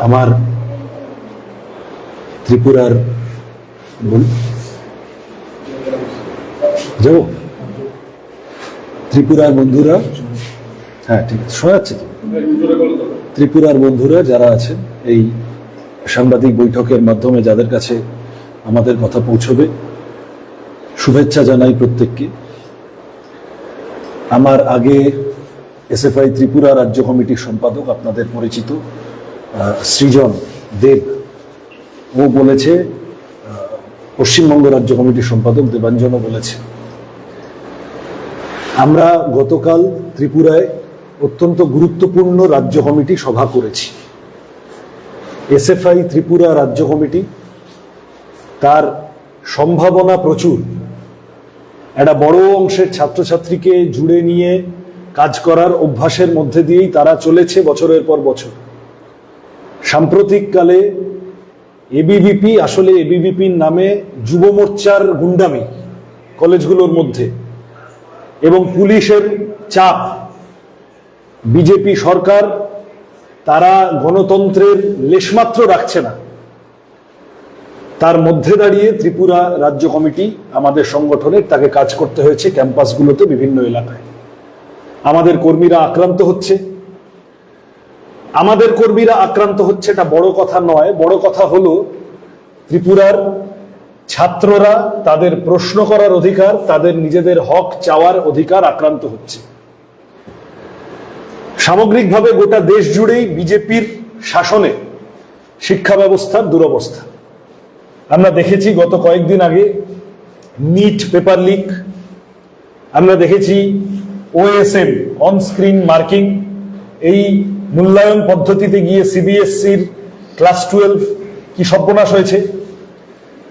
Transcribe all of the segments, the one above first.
আমার ত্রিপুরার যাবো ত্রিপুরার বন্ধুরা, হ্যাঁ ঠিক আছে, শোনা যাচ্ছে তো? ত্রিপুরার বন্ধুরা যারা আছেন এই সাংবাদিক বৈঠকের মাধ্যমে যাদের কাছে আমাদের কথা পৌঁছবে, শুভেচ্ছা জানাই প্রত্যেককে। আমার আগে এসএফআই ত্রিপুরা রাজ্য কমিটির সম্পাদক আপনাদের পরিচিত সৃজন দেব, ও বলেছে, পশ্চিমবঙ্গ রাজ্য কমিটির সম্পাদক দেবাঞ্জনও বলেছে, আমরা গতকাল ত্রিপুরায় অত্যন্ত গুরুত্বপূর্ণ রাজ্য কমিটি সভা করেছি। এসএফআই ত্রিপুরা রাজ্য কমিটি তার সম্ভাবনা প্রচুর, একটা বড় অংশের ছাত্রছাত্রীকে জুড়ে নিয়ে কাজ করার অভ্যাসের মধ্যে দিয়েই তারা চলেছে বছরের পর বছর। সাম্প্রতিককালে এবিভিপি, আসলে এবিভিপির নামে যুব মোর্চার গুন্ডামি কলেজগুলোর মধ্যে এবং পুলিশের চাপ, বিজেপি সরকার তারা গণতন্ত্রের লেশমাত্র রাখছে না, তার মধ্যে দাঁড়িয়ে ত্রিপুরা রাজ্য কমিটি আমাদের সংগঠনের তাকে কাজ করতে হয়েছে ক্যাম্পাসগুলোতে, বিভিন্ন এলাকায়। আমাদের কর্মীরা আক্রান্ত হচ্ছে, এটা বড় কথা নয়। বড় কথা হলো ত্রিপুরার ছাত্ররা তাদের প্রশ্ন করার অধিকার, তাদের নিজেদের হক চাওয়ার অধিকার আক্রান্ত হচ্ছে। সামগ্রিকভাবে গোটা দেশ জুড়েই বিজেপির শাসনে শিক্ষা ব্যবস্থার দুরবস্থা। আমরা দেখেছি গত কয়েকদিন আগে নিট পেপার লিক, আমরা দেখেছি ওএসএম অন স্ক্রিন মার্কিং, এই মূল্যায়ন পদ্ধতিতে গিয়ে সিবিএসসির ক্লাস 12 কি সর্বনাশ হয়েছে।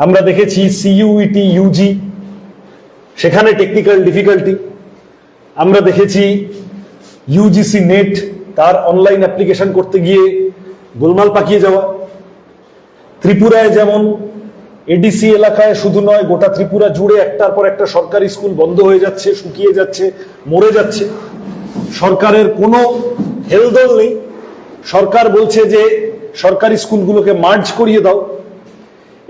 আমরা দেখেছি সিইউইটি ইউজি, সেখানে টেকনিক্যাল ডিফিকাল্টি। আমরা দেখেছি ইউজিসি নেট, তার অনলাইন অ্যাপ্লিকেশন করতে গিয়ে গোলমাল পাকিয়ে যাওয়া। ত্রিপুরায় যেমন এডিসি এলাকায় শুধু নয়, গোটা ত্রিপুরা জুড়ে একটার পর একটা সরকারি স্কুল বন্ধ হয়ে যাচ্ছে, শুকিয়ে যাচ্ছে, মরে যাচ্ছে। সরকারের কোনো হেলদোল নেই। সরকার বলছে যে সরকারি স্কুলগুলোকে মার্জ করিয়ে দাও।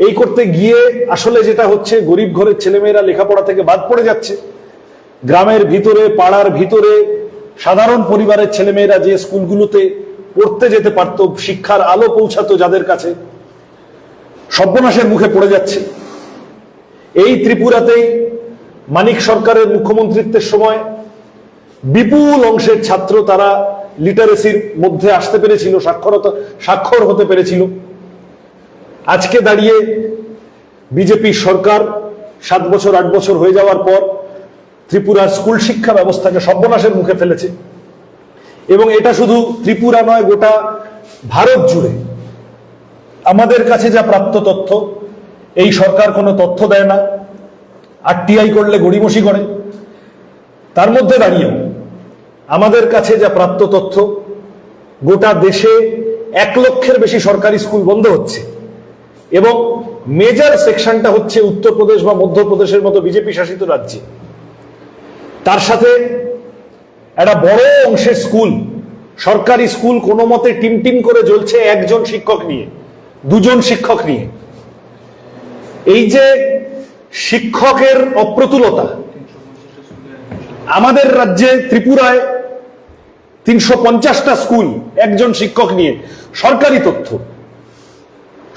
এই করতে গিয়ে আসলে যেটা হচ্ছে, গরিব ঘরের ছেলেমেয়েরা লেখাপড়া থেকে বাদ পড়ে যাচ্ছে। গ্রামের ভিতরে, পাড়ার ভিতরে সাধারণ পরিবারের ছেলেমেয়েরা যে স্কুলগুলোতে পড়তে যেতে পারত, শিক্ষার আলো পৌঁছাতো যাদের কাছে, সর্বনাশের মুখে পড়ে যাচ্ছে। এই ত্রিপুরাতেই মানিক সরকারের মুখ্যমন্ত্রিত্বের সময় বিপুল অংশের ছাত্র তারা লিটারেসির মধ্যে আসতে পেরেছিল, স্বাক্ষর হতে পেরেছিল। আজকে দাঁড়িয়ে বিজেপি সরকার 7 বছর 8 বছর হয়ে যাওয়ার পর ত্রিপুরার স্কুল শিক্ষা ব্যবস্থাকে সর্বনাশের মুখে ফেলেছে। এবং এটা শুধু ত্রিপুরা নয়, গোটা ভারত জুড়ে। আমাদের কাছে যা প্রাপ্ত তথ্য, এই সরকার কোনো তথ্য দেয় না, আরটিআই করলে গড়িমসি করে। তার মধ্যে দাঁড়িয়েও আমাদের কাছে যা প্রাপ্ত তথ্য, গোটা দেশে 1 লক্ষের বেশি সরকারি স্কুল বন্ধ হচ্ছে এবং মেজর সেকশনটা হচ্ছে উত্তরপ্রদেশ বা মধ্যপ্রদেশের মতো বিজেপি শাসিত রাজ্যে। তার সাথে একটা বড় অংশের স্কুল, সরকারি স্কুল, কোনো মতে টিম করে জ্বলছে 1 জন শিক্ষক নিয়ে, 2 জন শিক্ষক নিয়ে। এই যে শিক্ষকের অপ্রতুলতা, আমাদের রাজ্যে ত্রিপুরায় 350টা স্কুল, 1 জন শিক্ষক নিয়ে।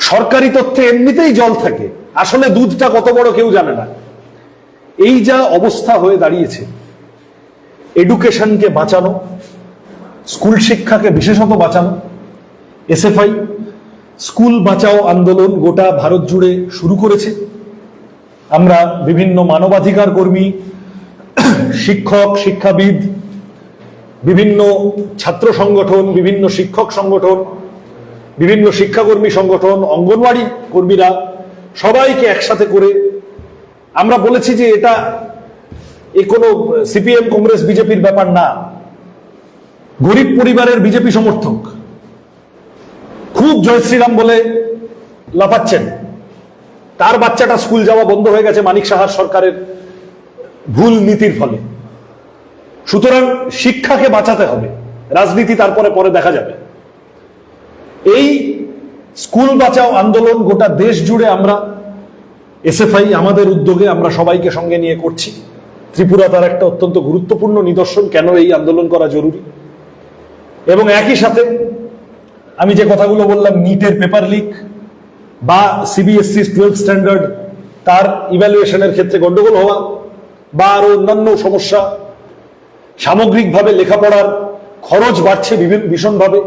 সরকারি তথ্যে এমনিতেই জল থাকে, আসলে দুধটা কত বড় কেউ জানে না। এই যা অবস্থা হয়ে দাঁড়িয়েছে, এডুকেশনকে বাঁচানো, স্কুল শিক্ষাকে বিশেষত বাঁচানো, এসএফআই স্কুল বাঁচাও আন্দোলন গোটা ভারত জুড়ে শুরু করেছে। আমরা বিভিন্ন মানবাধিকার কর্মী, শিক্ষক, শিক্ষাবিদ, বিভিন্ন ছাত্র সংগঠন, বিভিন্ন শিক্ষক সংগঠন, বিভিন্ন শিক্ষাকর্মী সংগঠন, অঙ্গনওয়াড়ি কর্মীরা সবাইকে একসাথে করে আমরা বলেছি যে এটা কোনো সিপিএম, কংগ্রেস, বিজেপির ব্যাপার না। গরিব পরিবারের বিজেপি সমর্থক খুব জয় শ্রীরাম বলে লাফাচ্ছেন, তার বাচ্চাটা স্কুল যাওয়া বন্ধ হয়ে গেছে মানিক সাহার সরকারের ভুল নীতির ফলে। সুতরাং শিক্ষাকে বাঁচাতে হবে, রাজনীতি তারপরে পরে দেখা যাবে। এই স্কুল বাঁচাও আন্দোলন গোটা দেশ জুড়ে আমরা এসএফআই আমাদের উদ্যোগে আমরা সবাইকে সঙ্গে নিয়ে করছি। ত্রিপুরা তার একটা অত্যন্ত গুরুত্বপূর্ণ নিদর্শন কেন এই আন্দোলন করা জরুরি। এবং একই সাথে আমি যে কথাগুলো বললাম, নিটের পেপার লিক বা সিবিএসসি 12 স্ট্যান্ডার্ড তার ইভ্যালুয়েশনের ক্ষেত্রে গন্ডগোল হওয়া বা আরো অন্যান্য সমস্যা, সামগ্রিকভাবে লেখাপড়ার খরচ বাড়ছে ভীষণভাবে,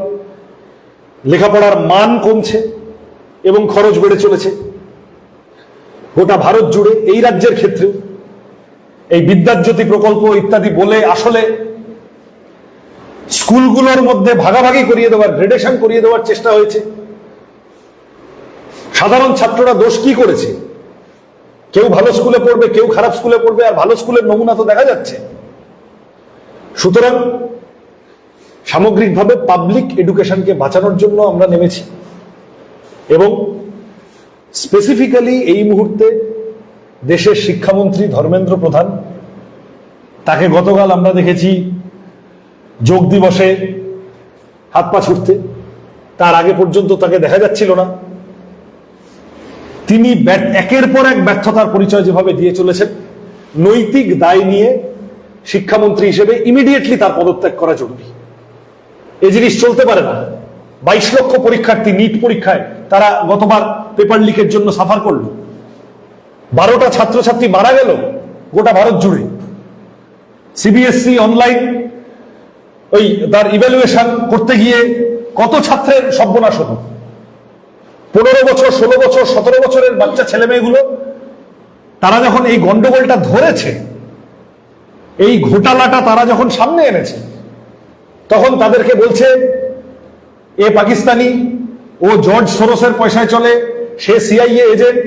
লেখাপড়ার মান কমছে এবং খরচ বেড়ে চলেছে গোটা ভারত জুড়ে। এই রাজ্যের ক্ষেত্রেও এই বিদ্যাজ্যোতি প্রকল্প ইত্যাদি বলে আসলে স্কুলগুলোর মধ্যে ভাগাভাগি করিয়ে দেওয়ার, গ্রেডেশন করিয়ে দেওয়ার চেষ্টা হয়েছে। সাধারণ ছাত্ররা দোষ কি করেছে? কেউ ভালো স্কুলে পড়বে, কেউ খারাপ স্কুলে পড়বে, আর ভালো স্কুলের নমুনা তো দেখা যাচ্ছে। সুতরাং সামগ্রিকভাবে পাবলিক এডুকেশনকে বাঁচানোর জন্য আমরা নেমেছি এবং স্পেসিফিক্যালি এই মুহূর্তে দেশের শিক্ষামন্ত্রী ধর্মেন্দ্র প্রধান, তাকে গতকাল আমরা দেখেছি যোগ দিবসে হাত পা ছুটতে, তার আগে পর্যন্ত তাকে দেখা যাচ্ছিল না। তিনি একের পর এক ব্যর্থতার পরিচয় যেভাবে দিয়ে চলেছেন, নৈতিক দায় নিয়ে শিক্ষামন্ত্রী হিসেবে ইমিডিয়েটলি তার পদত্যাগ করা জরুরি। এই জিনিস চলতে পারে না। 22 লক্ষ পরীক্ষার্থী নিট পরীক্ষায় তারা গতবার পেপার লিকের জন্য সাফার করলো, 12টা ছাত্রছাত্রী মারা গেল গোটা ভারত জুড়ে। সিবিএসসি অনলাইন ওই তার ইভ্যালুয়েশন করতে গিয়ে কত ছাত্রের সর্বনাশ হলো। 15 বছর, 16 বছর, 17 বছরের বাচ্চা ছেলে মেয়েগুলো তারা যখন এই গন্ডগোলটা ধরেছে, এই ঘোটালাটা তারা যখন সামনে এনেছে, তখন তাদেরকে বলছে এ পাকিস্তানি, ও জর্জ সোরসের পয়সায় চলে, সে সিআইএ এজেন্ট।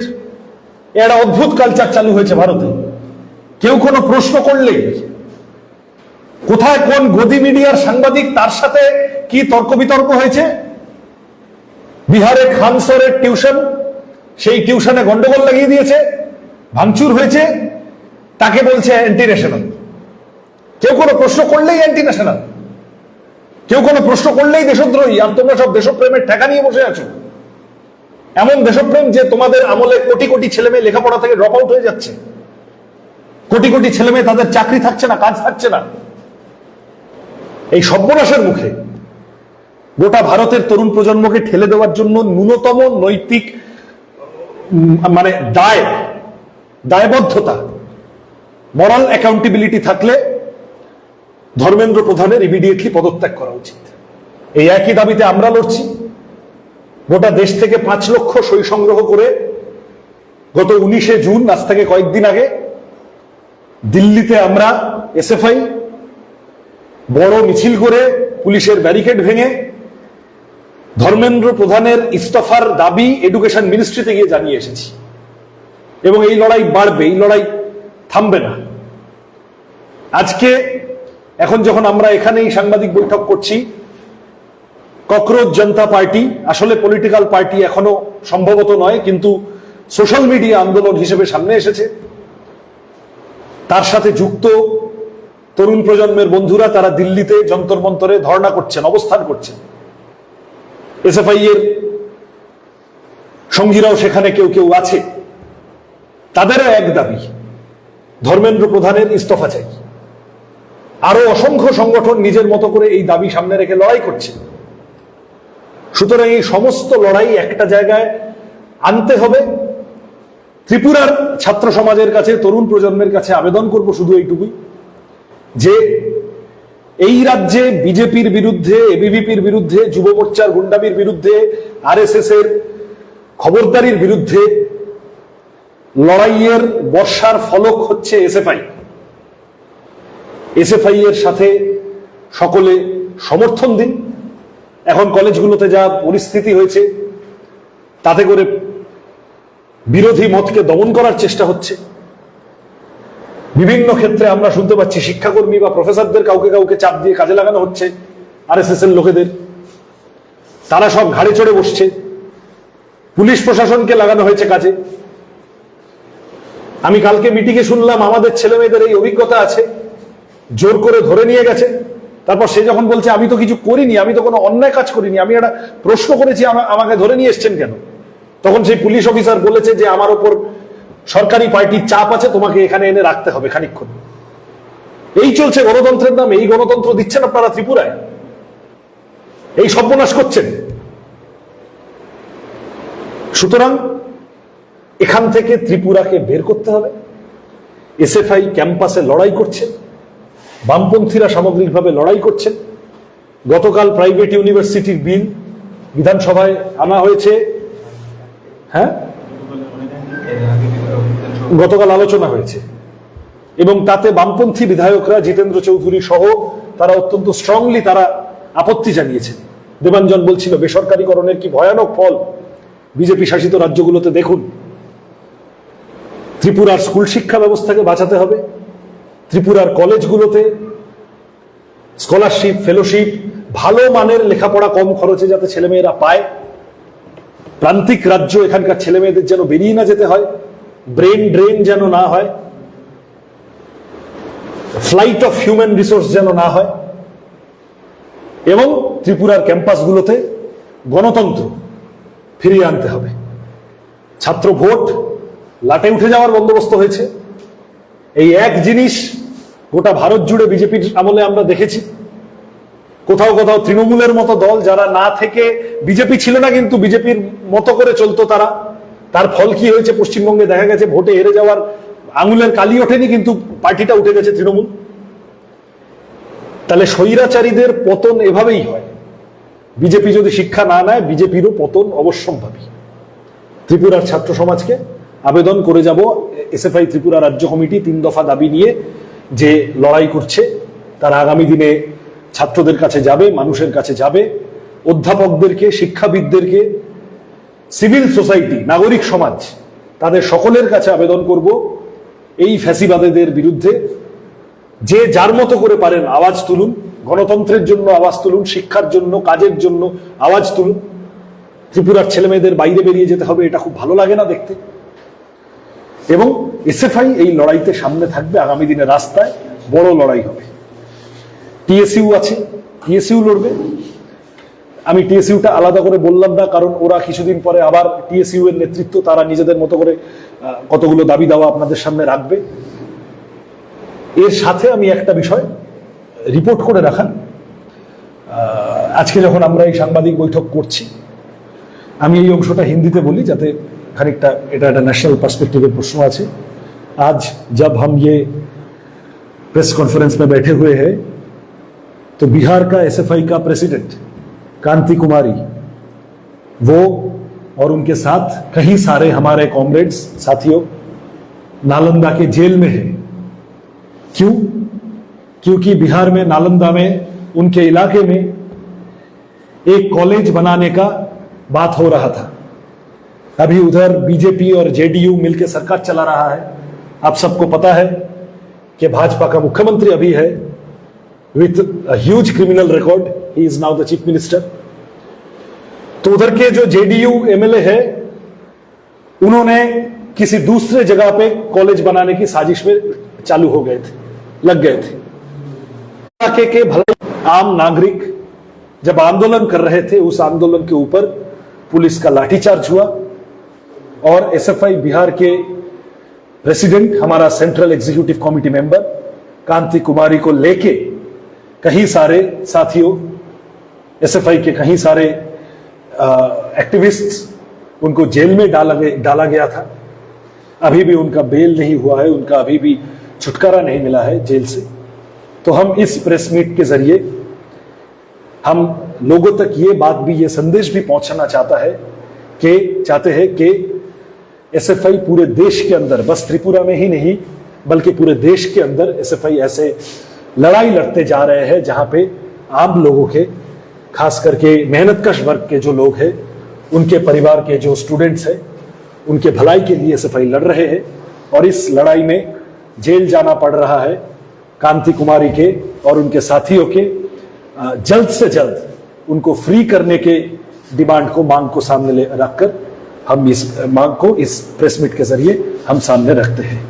একটা অদ্ভুত কালচার চালু হয়েছে ভারতে। কেউ কোনো প্রশ্ন করলেই কোথায় কোন গদি মিডিয়ার সাংবাদিক তার সাথে কি তর্ক বিতর্ক হয়েছে। বিহারে খানসরের টিউশন, সেই টিউশনে গন্ডগোল লাগিয়ে দিয়েছে, ভাঙচুর হয়েছে, তাকে বলছে অ্যান্টি ন্যাশনাল। কেউ কোনো প্রশ্ন করলেই অ্যান্টি ন্যাশনাল, কেউ কোনো প্রশ্ন করলেই দেশদ্রোহী। আর তোমরা সব দেশপ্রেমের ঠেকা নিয়ে বসে আছো। এমন দেশপ্রেম যে তোমাদের আমলে কোটি কোটি ছেলে মেয়ে লেখাপড়া থেকে ড্রপ আউট হয়ে যাচ্ছে, কোটি কোটি ছেলে মেয়ে তাদের চাকরি থাকছে না, কাজ থাকছে না। এই সর্বনাশের মুখে গোটা ভারতের তরুণ প্রজন্মকে ঠেলে দেওয়ার জন্য ন্যূনতম নৈতিক মানে দায়বদ্ধতা, মরাল অ্যাকাউন্টেবিলিটি থাকলে ধর্মেন্দ্র প্রধানের ইমিডিয়েটলি পদত্যাগ করা উচিত। এই একই দাবিতে আমরা লড়ছি। গোটা দেশ থেকে 5 লক্ষ সই সংগ্রহ করে গত 19শে জুন, আজ থেকে কয়েকদিন আগে, দিল্লিতে আমরা এসএফআই বড় মিছিল করে পুলিশের ব্যারিকেড ভেঙে ধর্মেন্দ্র প্রধানের ইস্তফার দাবি এডুকেশন মিনিস্ট্রিতে গিয়ে জানিয়ে এসেছি। এবং এই লড়াই বাড়বে, এই লড়াই থামবে না। আজকে এখন যখন আমরা এখানেই সাংবাদিক বৈঠক করছি, ককরোচ জনতা পার্টি, আসলে পলিটিক্যাল পার্টি এখনো সম্ভবত নয়, কিন্তু সোশ্যাল মিডিয়া আন্দোলন হিসেবে সামনে এসেছে। তার সাথে যুক্ত তরুণ প্রজন্মের বন্ধুরা তারা দিল্লিতে যন্তর মন্তরে ধর্ণা করছেন, অবস্থান করছেন। এসএফআই এর সঙ্গীরাও সেখানে কেউ কেউ আছে। তাদেরও এক দাবি, ধর্মেন্দ্র প্রধানের ইস্তফা চাই। আরো অসংখ্য সংগঠন নিজের মতো করে এই দাবি সামনে রেখে লড়াই করছে। সুতরাং এই সমস্ত লড়াই একটা জায়গায় আনতে হবে। ত্রিপুরার ছাত্র সমাজের কাছে, তরুণ প্রজন্মের কাছে আবেদন করব শুধু এইটুকুই, যে এই রাজ্যে বিজেপির বিরুদ্ধে, এবিভিপির বিরুদ্ধে, যুব মোর্চার গুন্ডামির বিরুদ্ধে, আরএসএস এর খবরদারির বিরুদ্ধে লড়াইয়ের বর্ষার ফলক হচ্ছে এসএফআই। এসএফআই এর সাথে সকলে সমর্থন দিন। এখন কলেজগুলোতে যা পরিস্থিতি হয়েছে, তাতে করে বিরোধী মতকে দমন করার চেষ্টা হচ্ছে। বিভিন্ন ক্ষেত্রে আমরা শুনতে পাচ্ছি শিক্ষাকর্মী বা প্রফেসরদের কাউকে কাউকে চাপ দিয়ে কাজে লাগানো হচ্ছে আরএসএস এর লোকেদের। তারা সব ঘাড়ে চড়ে বসছে। পুলিশ প্রশাসনকে লাগানো হয়েছে কাজে। আমি কালকে মিটিংয়ে শুনলাম আমাদের ছেলে মেয়েদের এই অভিজ্ঞতা আছে, জোর করে ধরে নিয়ে গেছে, তারপর সে যখন বলছে আমি তো কিছু করিনি, আমি তো কোনো অন্যায় কাজ করিনি, আমি একটা প্রশ্ন করেছি, আমাকে ধরে নিয়ে এসছেন কেন, তখন সেই পুলিশ অফিসার বলেছে যে আমার উপর সরকারি পার্টির চাপ আছে, তোমাকে এখানে এনে রাখতে হবে খানিকক্ষণ। এই চলছে গণতন্ত্রের নামে। এই গণতন্ত্র দিচ্ছেন আপনারা ত্রিপুরায়, এই সর্বনাশ করছেন। সুতরাং এখান থেকে ত্রিপুরাকে বের করতে হবে। এসএফআই ক্যাম্পাসে লড়াই করছে, বামপন্থীরা সামগ্রিকভাবে লড়াই করছেন। গতকাল প্রাইভেট ইউনিভার্সিটির বিল বিধানসভায় আনা হয়েছে। হ্যাঁ, গতকাল আলোচনা হয়েছে এবং তাতে বামপন্থী বিধায়করা জিতেন্দ্র চৌধুরী সহ তারা অত্যন্ত স্ট্রংলি তারা আপত্তি জানিয়েছেন। দেবাঞ্জন বলছিল বেসরকারীকরণের কি ভয়ানক ফল বিজেপি শাসিত রাজ্যগুলোতে দেখুন। ত্রিপুরার স্কুল শিক্ষা ব্যবস্থাকে বাঁচাতে হবে। ত্রিপুরার কলেজগুলোতে স্কলারশিপ, ফেলোশিপ, ভালো মানের লেখাপড়া কম খরচে যাতে ছেলেমেয়েরা পায়। প্রান্তিক রাজ্য এখানকার ছেলেমেয়েদের যেন বেরিয়ে না যেতে হয়, ব্রেন ড্রেন যেন না হয়, ফ্লাইট অফ হিউম্যান রিসোর্স যেন না হয়, এবং ত্রিপুরার ক্যাম্পাসগুলোতে গণতন্ত্র ফিরিয়ে আনতে হবে। ছাত্র ভোট লাটে উঠে যাওয়ার বন্দোবস্ত হয়েছে। এই এক জিনিস গোটা ভারত জুড়ে বিজেপির আমলে আমরা দেখেছি। কোথাও কোথাও তৃণমূলের মতো দল যারা না থেকে বিজেপি ছিল না কিন্তু বিজেপির মতো করে চলতো তারা, তার ফল কি হয়েছে পশ্চিমবঙ্গে দেখা গেছে, ভোটে হেরে যাওয়ার আঙুলের কালি ওঠেনি কিন্তু পার্টিটা উঠে গেছে তৃণমূল। তাহলে স্বৈরাচারীদের পতন এভাবেই হয়। বিজেপি যদি শিক্ষা না নেয় বিজেপিরও পতন অবশ্যম্ভাবী। ত্রিপুরার ছাত্র সমাজকে আবেদন করে যাব, এসএফআই ত্রিপুরা রাজ্য কমিটি 3 দফা দাবি নিয়ে যে লড়াই করছে, তারা আগামী দিনে ছাত্রদের কাছে যাবে, মানুষের কাছে যাবে, অধ্যাপকদেরকে, শিক্ষাবিদদেরকে, সিভিল সোসাইটি, নাগরিক সমাজ, তাদের সকলের কাছে আবেদন করব এই ফ্যাসিবাদীদের বিরুদ্ধে যে যার মতো করে পারেন আওয়াজ তুলুন, গণতন্ত্রের জন্য আওয়াজ তুলুন, শিক্ষার জন্য, কাজের জন্য আওয়াজ তুলুন। ত্রিপুরার ছেলেমেয়েদের বাইরে বেরিয়ে যেতে হবে, এটা খুব ভালো লাগে না দেখতে। এবং এসএফআই এই লড়াইতে সামনে থাকবে, আগামী দিনে রাস্তায় বড় লড়াই হবে। টিএসইউ আছে, টিএসইউ লড়বে। আমি টিএসইউটা আলাদা করে বললাম না, কারণ ওরা কিছুদিন পরে আবার টিএসইউ এর নেতৃত্ব তারা নিজেদের মতো করে কতগুলো দাবি দাওয়া আপনাদের সামনে রাখবে। এর সাথে আমি একটা বিষয় রিপোর্ট করে রাখান, আজকে যখন আমরা এই সাংবাদিক বৈঠক করছি, আমি এই অংশটা হিন্দিতে বলি যাতে খানিকটা এটা একটা ন্যাশনাল পার্সপেক্টিভের প্রশ্ন আছে। आज जब हम ये प्रेस कॉन्फ्रेंस में बैठे हुए हैं तो बिहार का एसएफआई का प्रेसिडेंट कांति कुमारी, वो और उनके साथ कई सारे हमारे कॉमरेड्स, साथियों नालंदा के जेल में है। क्यों? क्योंकि बिहार में नालंदा में उनके इलाके में एक कॉलेज बनाने का बात हो रहा था। अभी उधर बीजेपी और जेडीयू मिलकर सरकार चला रहा है। आप सबको पता है कि भाजपा का मुख्यमंत्री अभी है with huge criminal record, he is now the chief minister. तो उधर के जो जेडीयू एमएलए है उन्होंने किसी दूसरे जगह पे कॉलेज बनाने की साजिश में चालू हो गए थे, लग गए थे। इलाके के भले आम नागरिक जब आंदोलन कर रहे थे, उस आंदोलन के ऊपर पुलिस का लाठीचार्ज हुआ और एसएफआई बिहार के प्रेसिडेंट, हमारा सेंट्रल एग्जीक्यूटिव कमेटी मेंबर कांति कुमारी को लेके कई सारे साथियों, एसएफआई के कई सारे एक्टिविस्ट्स, उनको जेल में डाला गया था। अभी भी उनका बेल नहीं हुआ है, उनका अभी भी छुटकारा नहीं मिला है जेल से। तो हम इस प्रेस मीट के जरिए हम लोगों तक ये बात भी, ये संदेश भी पहुंचाना चाहते हैं कि एसएफआई पूरे देश के अंदर, बस त्रिपुरा में ही नहीं बल्कि पूरे देश के अंदर एसएफआई ऐसे लड़ाई लड़ते जा रहे हैं जहां पे आम लोगों के, खास करके मेहनतकश वर्ग के जो लोग हैं, उनके परिवार के जो स्टूडेंट्स हैं, उनके भलाई के लिए एसएफआई लड़ रहे हैं। और इस लड़ाई में जेल जाना पड़ रहा है कांति कुमारी के और उनके साथियों के, जल्द से जल्द उनको फ्री करने के डिमांड को, मांग को सामने रखकर हम इस मांग को इस प्रेस मीट के जरिए हम सामने रखते हैं।